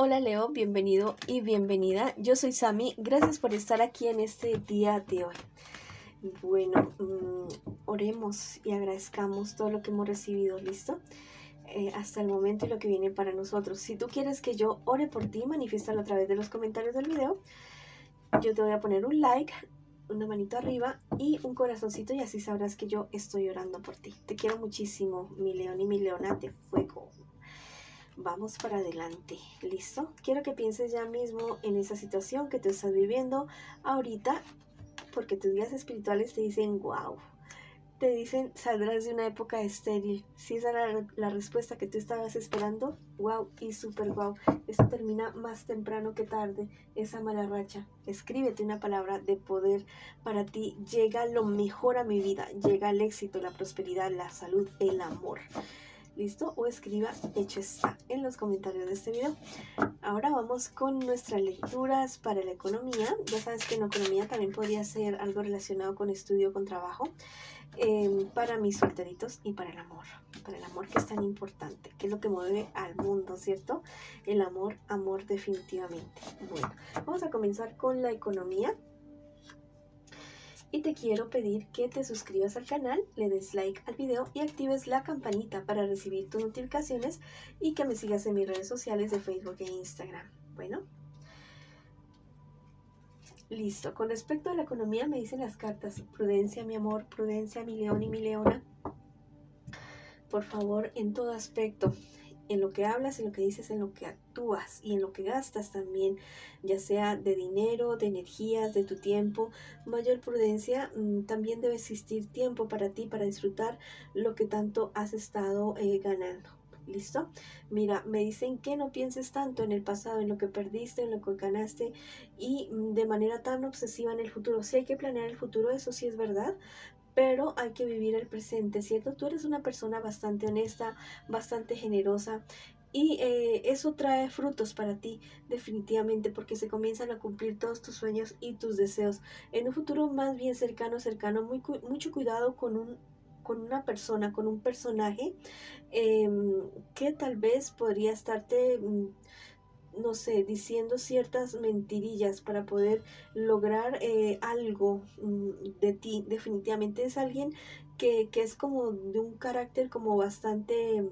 Hola Leo, bienvenido y bienvenida. Yo soy Sami, gracias por estar aquí en este día de hoy. Bueno, oremos y agradezcamos todo lo que hemos recibido, ¿listo? Hasta el momento y lo que viene para nosotros. Si tú quieres que yo ore por ti, manifiéstalo a través de los comentarios del video. Yo te voy a poner un like, una manito arriba y un corazoncito y así sabrás que yo estoy orando por ti. Te quiero muchísimo, mi león y mi leona de fuego. Vamos para adelante, ¿listo? Quiero que pienses ya mismo en esa situación que tú estás viviendo ahorita, porque tus guías espirituales te dicen, wow, te dicen, saldrás de una época estéril. Si esa era la respuesta que tú estabas esperando, wow y súper wow. Eso termina más temprano que tarde, esa mala racha. Escríbete una palabra de poder para ti. Llega lo mejor a mi vida, llega el éxito, la prosperidad, la salud, el amor. ¿Listo? O escriba hecho está en los comentarios de este video. Ahora vamos con nuestras lecturas para la economía. Ya sabes que en economía también podría ser algo relacionado con estudio, con trabajo, para mis solteritos y para el amor que es tan importante, que es lo que mueve al mundo, ¿cierto? El amor definitivamente. Bueno, vamos a comenzar con la economía. Y te quiero pedir que te suscribas al canal, le des like al video y actives la campanita para recibir tus notificaciones y que me sigas en mis redes sociales de Facebook e Instagram. Bueno, listo. Con respecto a la economía me dicen las cartas, prudencia mi amor, prudencia mi león y mi leona. Por favor, en todo aspecto, en lo que hablas, en lo que dices, en lo que actúas y en lo que gastas también, ya sea de dinero, de energías, de tu tiempo, mayor prudencia. También debe existir tiempo para ti, para disfrutar lo que tanto has estado ganando. ¿Listo? Mira, me dicen que no pienses tanto en el pasado, en lo que perdiste, en lo que ganaste y de manera tan obsesiva en el futuro. Sí hay que planear el futuro, eso sí es verdad, pero hay que vivir el presente, ¿cierto? Tú eres una persona bastante honesta, bastante generosa y eso trae frutos para ti definitivamente porque se comienzan a cumplir todos tus sueños y tus deseos. En un futuro más bien cercano, mucho cuidado con una persona, con un personaje que tal vez podría estarte no sé, diciendo ciertas mentirillas para poder lograr algo de ti. Definitivamente es alguien que es como de un carácter como bastante,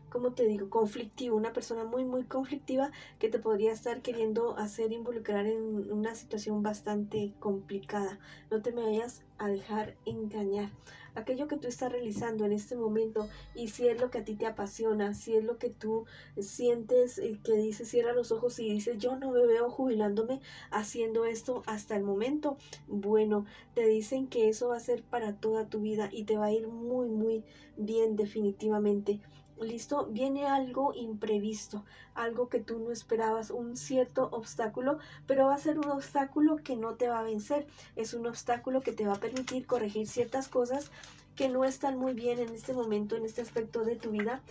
¿cómo te digo? Conflictivo, una persona muy conflictiva que te podría estar queriendo hacer involucrar en una situación bastante complicada. No te me vayas a dejar engañar. Aquello que tú estás realizando en este momento y si es lo que a ti te apasiona, si es lo que tú sientes que dices, cierra los ojos y dices, yo no me veo jubilándome haciendo esto hasta el momento. Bueno, te dicen que eso va a ser para toda tu vida y te va a ir muy bien definitivamente. ¿Listo? Viene algo imprevisto, algo que tú no esperabas, un cierto obstáculo, pero va a ser un obstáculo que no te va a vencer. Es un obstáculo que te va a permitir corregir ciertas cosas que no están muy bien en este momento, en este aspecto de tu vida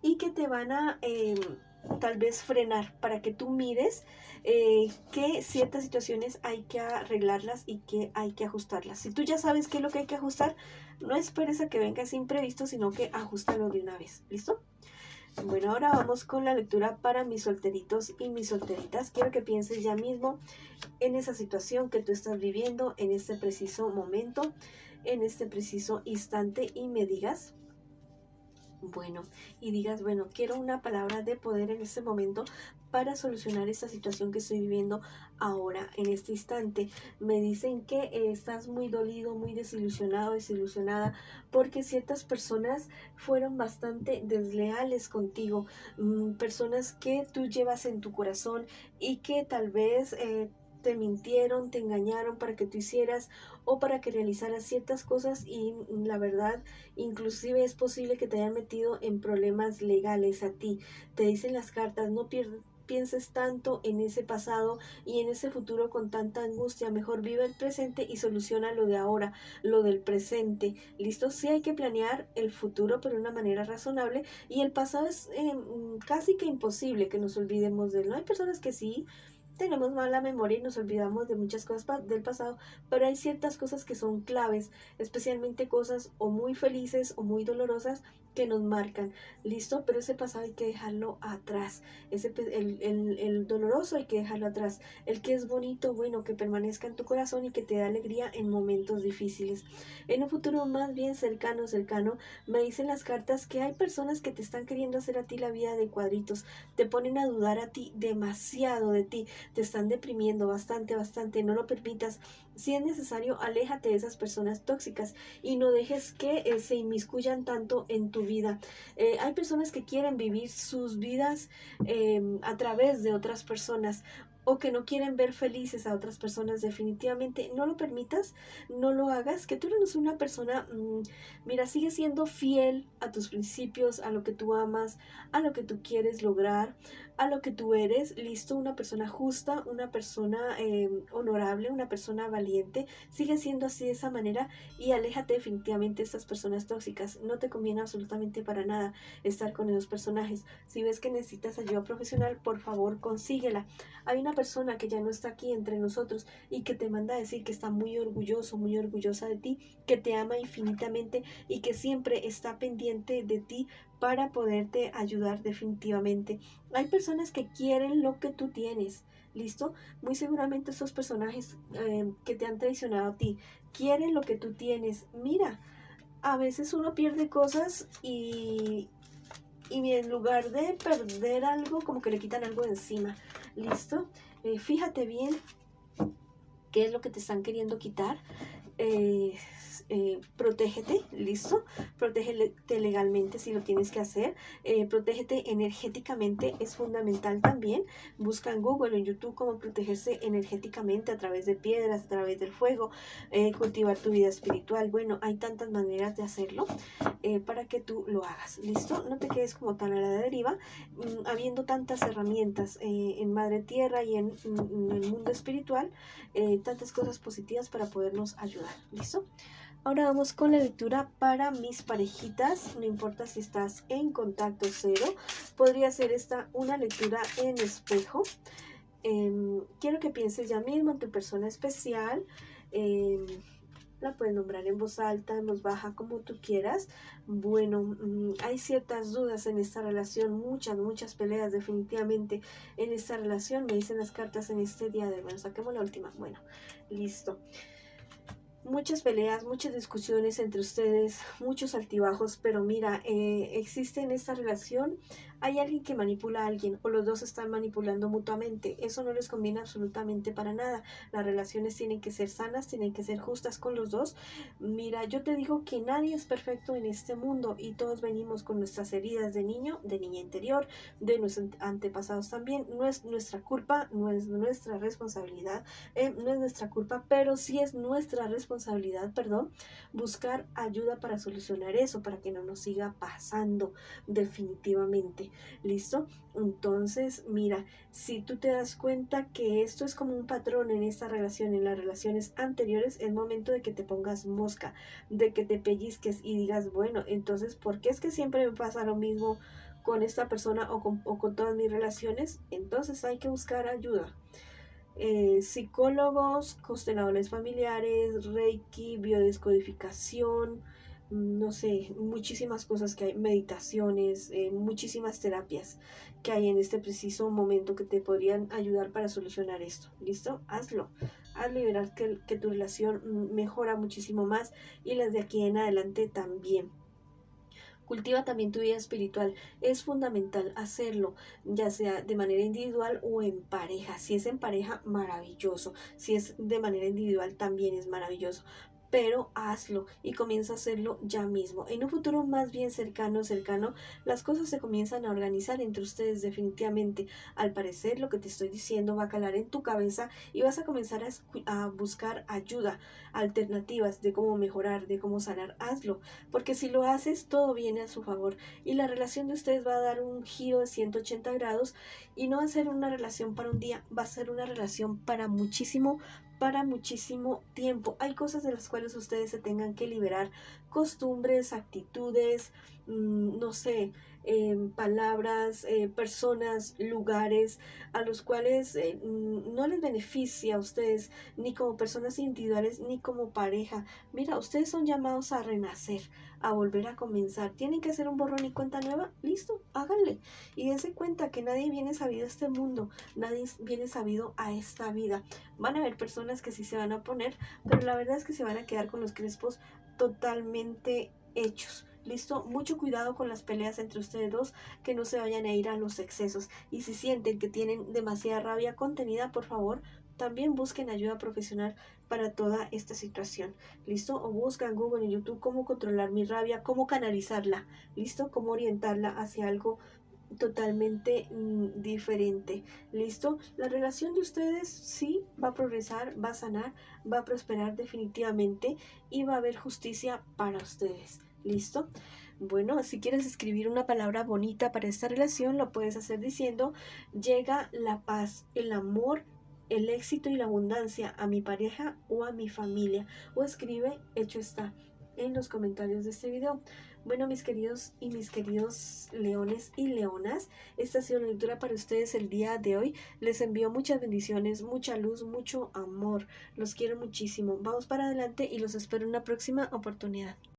y que te van a tal vez frenar para que tú mires que ciertas situaciones hay que arreglarlas y que hay que ajustarlas. Si tú ya sabes qué es lo que hay que ajustar, no esperes a que venga ese imprevisto, sino que ajustalo de una vez. ¿Listo? Bueno, ahora vamos con la lectura para mis solteritos y mis solteritas. Quiero que pienses ya mismo en esa situación que tú estás viviendo en este preciso momento, en este preciso instante y me digas, bueno, y digas, bueno, quiero una palabra de poder en este momento para solucionar esta situación que estoy viviendo ahora, en este instante. Me dicen que estás muy dolido, muy desilusionado, desilusionada, porque ciertas personas fueron bastante desleales contigo, personas que tú llevas en tu corazón y que tal vez te mintieron, te engañaron para que tú hicieras o para que realizaras ciertas cosas y la verdad, inclusive es posible que te hayan metido en problemas legales a ti. Te dicen las cartas, no pienses tanto en ese pasado y en ese futuro con tanta angustia, mejor vive el presente y soluciona lo de ahora, lo del presente. ¿Listo? Sí hay que planear el futuro pero de una manera razonable y el pasado es casi que imposible que nos olvidemos de él. No hay personas que sí tenemos mala memoria y nos olvidamos de muchas cosas del pasado, pero hay ciertas cosas que son claves, especialmente cosas o muy felices o muy dolorosas que nos marcan, ¿listo? Pero ese pasado hay que dejarlo atrás, el doloroso hay que dejarlo atrás, el que es bonito, bueno, que permanezca en tu corazón y que te da alegría en momentos difíciles. En un futuro más bien cercano, me dicen las cartas que hay personas que te están queriendo hacer a ti la vida de cuadritos, te ponen a dudar a ti demasiado de ti, te están deprimiendo bastante, no lo permitas. Si es necesario, aléjate de esas personas tóxicas y no dejes que se inmiscuyan tanto en tu vida. Hay personas que quieren vivir sus vidas a través de otras personas o que no quieren ver felices a otras personas. Definitivamente no lo permitas, no lo hagas, que tú eres una persona, mira, sigue siendo fiel a tus principios, a lo que tú amas, a lo que tú quieres lograr, a lo que tú eres, listo, una persona justa, una persona honorable, una persona valiente. Sigue siendo así de esa manera y aléjate definitivamente de estas personas tóxicas. No te conviene absolutamente para nada estar con esos personajes. Si ves que necesitas ayuda profesional, por favor consíguela. Hay una persona que ya no está aquí entre nosotros y que te manda a decir que está muy orgulloso, muy orgullosa de ti, que te ama infinitamente y que siempre está pendiente de ti para poderte ayudar definitivamente. Hay personas que quieren lo que tú tienes, ¿listo? Muy seguramente estos personajes que te han traicionado a ti quieren lo que tú tienes. Mira, a veces uno pierde cosas y en lugar de perder algo, como que le quitan algo de encima, ¿listo? Fíjate bien qué es lo que te están queriendo quitar. Protégete, listo, protégete legalmente si lo tienes que hacer, protégete energéticamente, es fundamental también. Busca en Google o en YouTube cómo protegerse energéticamente a través de piedras, a través del fuego, cultivar tu vida espiritual. Bueno, hay tantas maneras de hacerlo para que tú lo hagas, listo, no te quedes como tan a la deriva, habiendo tantas herramientas en Madre Tierra y en el mundo espiritual, tantas cosas positivas para podernos ayudar, listo. Ahora vamos con la lectura para mis parejitas. No importa si estás en contacto cero, podría ser esta una lectura en espejo. Quiero que pienses ya mismo en tu persona especial. La puedes nombrar en voz alta, en voz baja, como tú quieras. Bueno, hay ciertas dudas en esta relación, muchas peleas definitivamente en esta relación. Me dicen las cartas en este día de, bueno, saquemos la última. Bueno, listo. Muchas peleas, muchas discusiones entre ustedes, muchos altibajos, pero mira, existe en esta relación, hay alguien que manipula a alguien o los dos están manipulando mutuamente. Eso no les conviene absolutamente para nada. Las relaciones tienen que ser sanas, tienen que ser justas con los dos. Mira, yo te digo que nadie es perfecto en este mundo y todos venimos con nuestras heridas de niño, de niña interior, de nuestros antepasados también. No es nuestra culpa, no es nuestra responsabilidad, no es nuestra culpa, pero sí es nuestra responsabilidad, buscar ayuda para solucionar eso, para que no nos siga pasando definitivamente. ¿Listo? Entonces, mira, si tú te das cuenta que esto es como un patrón en esta relación, en las relaciones anteriores, es momento de que te pongas mosca, de que te pellizques y digas, bueno, entonces, ¿por qué es que siempre me pasa lo mismo con esta persona o con todas mis relaciones? Entonces hay que buscar ayuda. Psicólogos, consteladores familiares, Reiki, biodescodificación, no sé, muchísimas cosas que hay, meditaciones, muchísimas terapias que hay en este preciso momento que te podrían ayudar para solucionar esto. ¿Listo? Hazlo y verás que tu relación mejora muchísimo más y las de aquí en adelante también. Cultiva también tu vida espiritual. Es fundamental hacerlo, ya sea de manera individual o en pareja. Si es en pareja, maravilloso. Si es de manera individual, también es maravilloso. Pero hazlo y comienza a hacerlo ya mismo. En un futuro más bien cercano, las cosas se comienzan a organizar entre ustedes definitivamente. Al parecer, lo que te estoy diciendo va a calar en tu cabeza y vas a comenzar a buscar ayuda, alternativas de cómo mejorar, de cómo sanar. Hazlo, porque si lo haces, todo viene a su favor y la relación de ustedes va a dar un giro de 180 grados y no va a ser una relación para un día, va a ser una relación para muchísimo tiempo. Hay cosas de las cuales ustedes se tengan que liberar, costumbres, actitudes, no sé, palabras, personas, lugares a los cuales no les beneficia a ustedes ni como personas individuales ni como pareja. Mira, ustedes son llamados a renacer, a volver a comenzar. ¿Tienen que hacer un borrón y cuenta nueva? Listo, háganle. Y dense cuenta que nadie viene sabido a este mundo, nadie viene sabido a esta vida. Van a haber personas que sí se van a oponer, pero la verdad es que se van a quedar con los crespos totalmente hechos. ¿Listo? Mucho cuidado con las peleas entre ustedes dos, que no se vayan a ir a los excesos. Y si sienten que tienen demasiada rabia contenida, por favor, también busquen ayuda profesional para toda esta situación. ¿Listo? O buscan Google y YouTube cómo controlar mi rabia, cómo canalizarla. ¿Listo? Cómo orientarla hacia algo totalmente diferente. ¿Listo? La relación de ustedes sí va a progresar, va a sanar, va a prosperar definitivamente y va a haber justicia para ustedes. ¿Listo? Bueno, si quieres escribir una palabra bonita para esta relación, lo puedes hacer diciendo: llega la paz, el amor, el éxito y la abundancia a mi pareja o a mi familia. O escribe hecho está en los comentarios de este video. Bueno, mis queridos y mis queridos leones y leonas, esta ha sido la lectura para ustedes el día de hoy. Les envío muchas bendiciones, mucha luz, mucho amor. Los quiero muchísimo. Vamos para adelante y los espero en una próxima oportunidad.